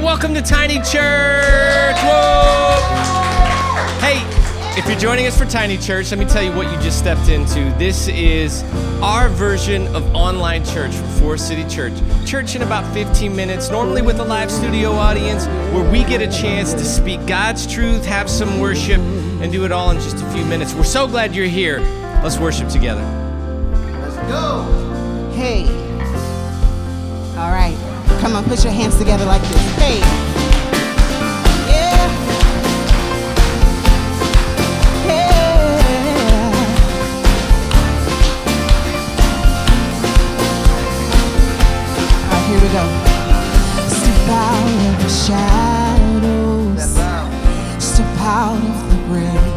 welcome to Tiny Church. Whoa. Hey, if you're joining us for Tiny Church, let me tell you what you just stepped into. This is our version of online church for Forest City Church. Church in about 15 minutes, normally with a live studio audience, where we get a chance to speak God's truth, have some worship, and do it all in just a few minutes. We're so glad you're here. Let's worship together. Let's go. Hey. All right. Come on, put your hands together like this. Hey. Yeah. Yeah. All right, here we go. Step out of the shadows. Step out of the grave.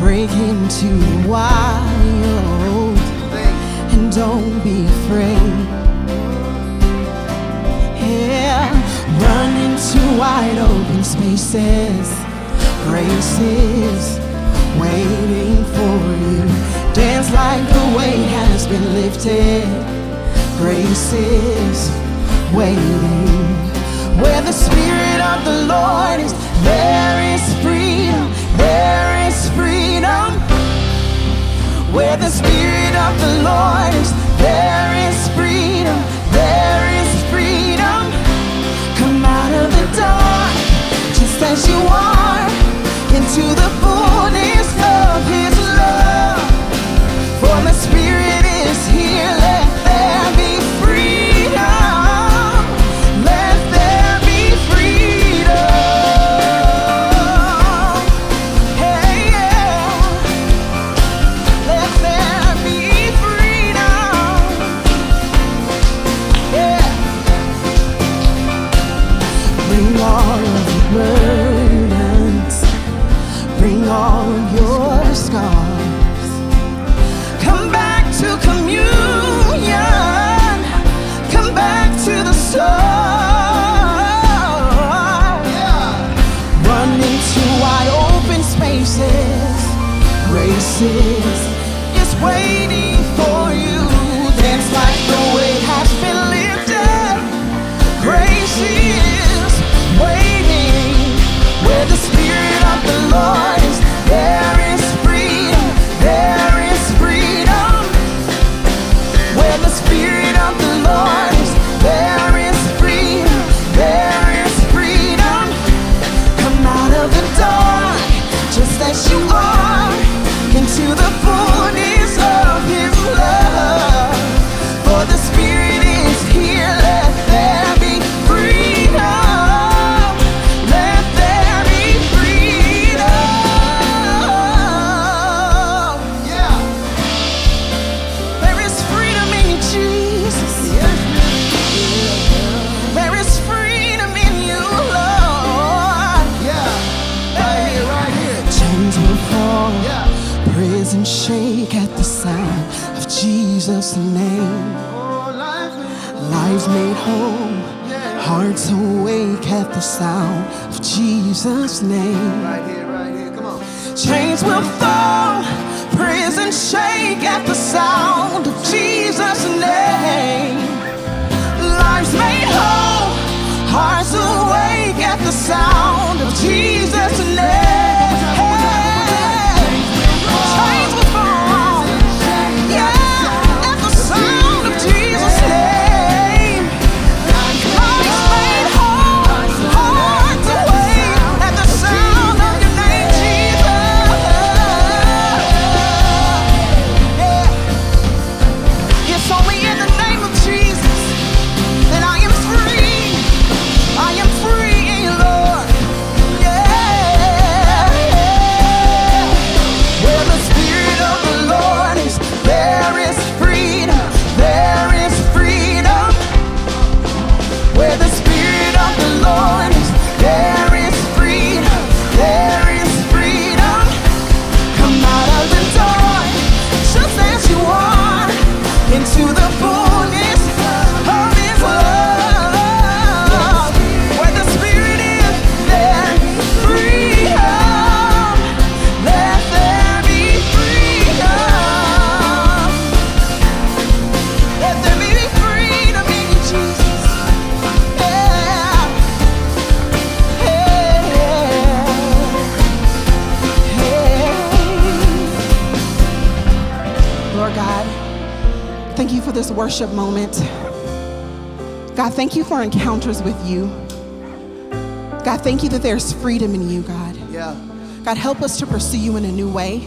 Break into the wild. And don't be afraid. Yeah, run into wide open spaces. Grace is waiting for you. Dance like the weight has been lifted. Grace is waiting. Where the Spirit of the Lord is, there is freedom. There is freedom. Where the Spirit of the Lord is, there is freedom. There is freedom. Come out of the dark, just as you are, into the fullness of His love. For the Spirit is here, let there be freedom. Let there be freedom. Hey, yeah. Let there be freedom. Yeah. Bring all of your burdens. Bring all of your scars. Come back to communion. Come back to the start. Run into wide open spaces. Grace is waiting for you. Dance like the weight has been lifted. Grace is waiting. Where the Spirit of the Lord is, there is freedom. There is freedom. Where the Spirit of the Lord is, there is freedom. There is freedom. Come out of the dark, just as you are, into the fullness of His love. For the Spirit is here, let there be freedom. Let there be freedom. Yeah. There is freedom in you, Jesus. There is freedom in you, Lord. Yeah. Right here, right here. Chains will fall. Yeah. Prison shake at the sound of Jesus' name. Oh, life. Lives made whole, Yeah. hearts awake at the sound of Jesus' name. Right here, come on. Chains will fall, prison shake at the sound of Jesus' name. Lives made whole, hearts awake at the sound of Jesus' name. Chains will fall, yeah, at the sound of Jesus' name. Lives made whole, hearts awake at the sound of your name, Jesus. Yeah. It's only in the name of Jesus that I am free. I am free in you, Lord. Yeah. worship moment. God, thank you for encounters with you. God, thank you that there's freedom in you, God. Yeah. God, help us to pursue you in a new way.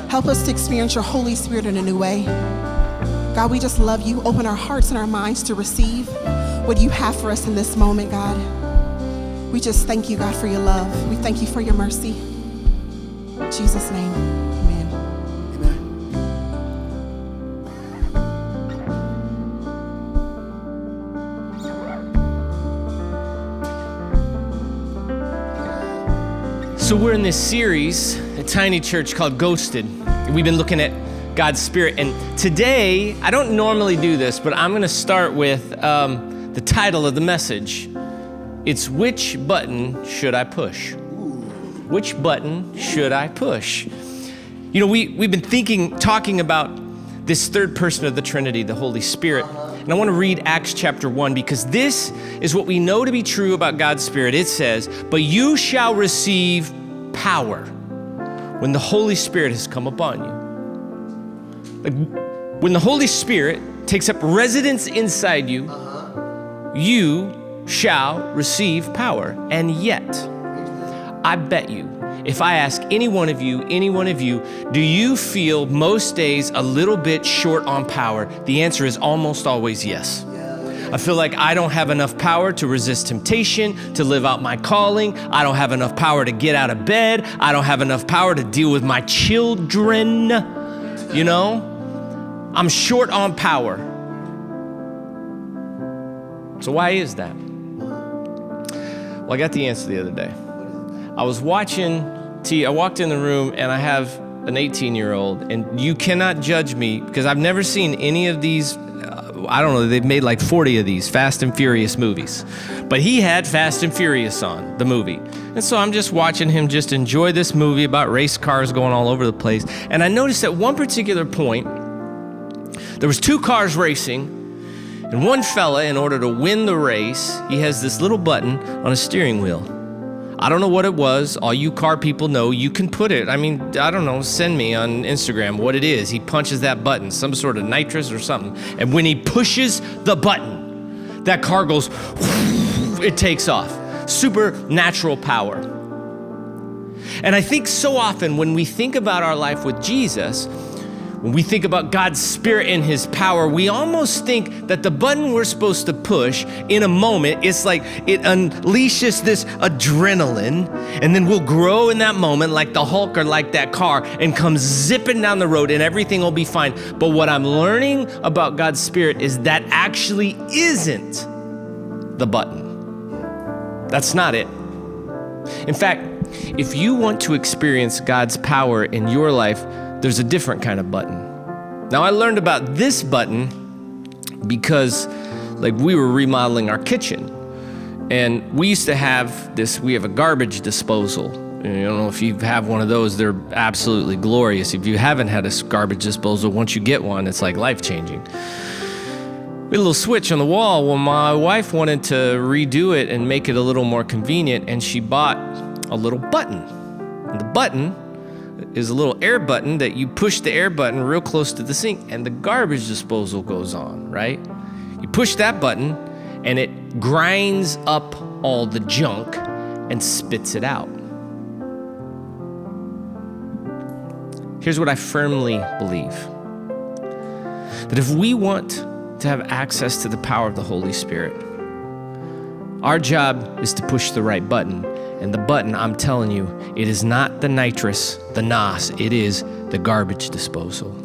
Help us to experience your Holy Spirit in a new way. God, we just love you. Open our hearts and our minds to receive what you have for us in this moment, God. We just thank you, God, for your love. We thank you for your mercy. In Jesus' name, amen. So we're in this series at Tiny Church called Ghosted. We've been looking at God's Spirit. And today, I don't normally do this, but I'm going to start with the title of the message. It's Which Button Should I Push? Which button should I push? You know, we've been talking about this third person of the Trinity, the Holy Spirit. And I want to read Acts chapter 1 because this is what we know to be true about God's Spirit. It says, "But you shall receive power when the Holy Spirit has come upon you." Like, when the Holy Spirit takes up residence inside you, you shall receive power. And yet, I bet you, if I ask any one of you, do you feel most days a little bit short on power? The answer is almost always yes. I feel like I don't have enough power to resist temptation, to live out my calling. I don't have enough power to get out of bed. I don't have enough power to deal with my children. You know, I'm short on power. So why is that? Well, I got the answer the other day. I was watching I walked in the room and I have an 18-year-old, and you cannot judge me because I've never seen any of these. I don't know, they've made like 40 of these Fast and Furious movies. But he had Fast and Furious on, the movie. And so I'm just watching him just enjoy this movie about race cars going all over the place. And I noticed at one particular point, there was two cars racing, and one fella, in order to win the race, he has this little button on his steering wheel. I don't know what it was. All you car people know, you can put it. I mean, I don't know, send me on Instagram what it is. He punches that button, some sort of nitrous or something. And when he pushes the button, that car goes, it takes off. Supernatural power. And I think so often when we think about our life with Jesus, when we think about God's Spirit and His power, we almost think that the button we're supposed to push in a moment, it's like it unleashes this adrenaline, and then we'll grow in that moment like the Hulk or like that car and come zipping down the road and everything will be fine. But what I'm learning about God's Spirit is that actually isn't the button. That's not it. In fact, if you want to experience God's power in your life, there's a different kind of button. Now, I learned about this button because we were remodeling our kitchen, and we used to have we have a garbage disposal. I don't know if you have one of those, they're absolutely glorious. If you haven't had a garbage disposal, once you get one, it's like life-changing. We had a little switch on the wall. Well, my wife wanted to redo it and make it a little more convenient, and she bought a little button. And the button is a little air button that you push the air button real close to the sink and the garbage disposal goes on, right? You push that button and it grinds up all the junk and spits it out. Here's what I firmly believe. That if we want to have access to the power of the Holy Spirit, our job is to push the right button. And the button, I'm telling you, it is not the nitrous, the NOS, it is the garbage disposal.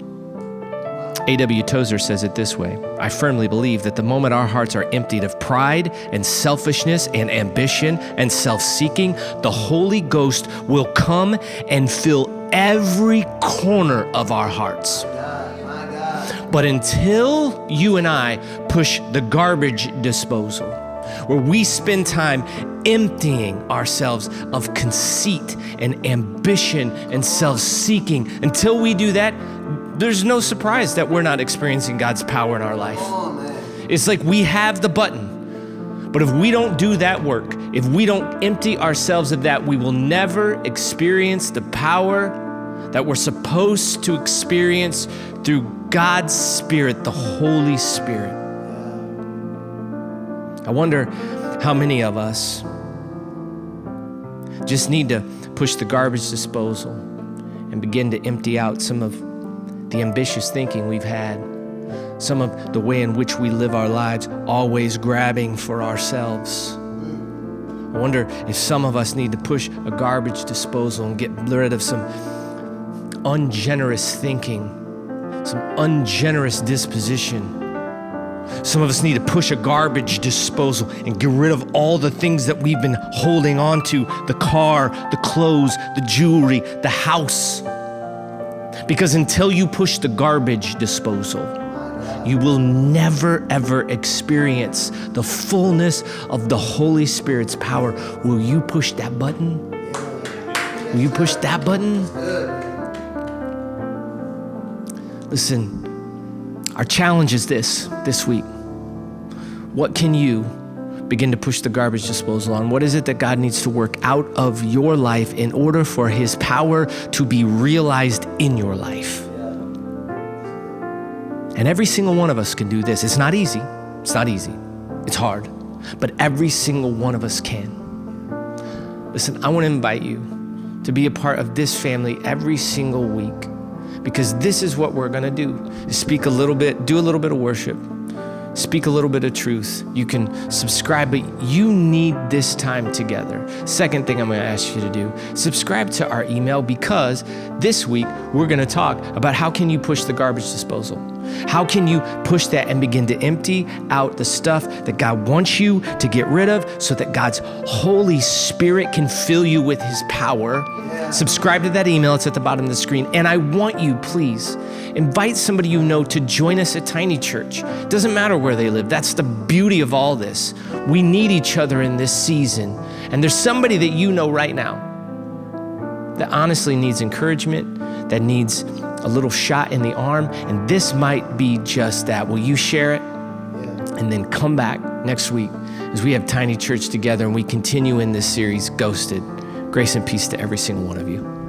A.W. Tozer says it this way: I firmly believe that the moment our hearts are emptied of pride and selfishness and ambition and self-seeking, the Holy Ghost will come and fill every corner of our hearts. But until you and I push the garbage disposal, where we spend time emptying ourselves of conceit and ambition and self-seeking, until we do that, there's no surprise that we're not experiencing God's power in our life. It's like we have the button, but if we don't do that work, if we don't empty ourselves of that, we will never experience the power that we're supposed to experience through God's Spirit, the Holy Spirit. I wonder how many of us just need to push the garbage disposal and begin to empty out some of the ambitious thinking we've had, some of the way in which we live our lives, always grabbing for ourselves. I wonder if some of us need to push a garbage disposal and get rid of some ungenerous thinking, some ungenerous disposition. Some of us need to push a garbage disposal and get rid of all the things that we've been holding on to, the car, the clothes, the jewelry, the house. Because until you push the garbage disposal, you will never, ever experience the fullness of the Holy Spirit's power. Will you push that button? Will you push that button? Listen, our challenge is this week. What can you begin to push the garbage disposal on? What is it that God needs to work out of your life in order for his power to be realized in your life? And every single one of us can do this. It's not easy. It's not easy. It's hard. But every single one of us can. Listen, I want to invite you to be a part of this family every single week, because this is what we're going to do. Speak a little bit, do a little bit of worship, speak a little bit of truth. You can subscribe, but you need this time together. Second thing I'm going to ask you to do, subscribe to our email, because this week we're going to talk about how can you push the garbage disposal. How can you push that and begin to empty out the stuff that God wants you to get rid of so that God's Holy Spirit can fill you with his power? Subscribe to that email. It's at the bottom of the screen. And I want you, please, invite somebody you know to join us at Tiny Church. It doesn't matter where they live. That's the beauty of all this. We need each other in this season. And there's somebody that you know right now that honestly needs encouragement, that needs a little shot in the arm, and this might be just that. Will you share it? And then come back next week as we have Tiny Church together and we continue in this series, Ghosted. Grace and peace to every single one of you.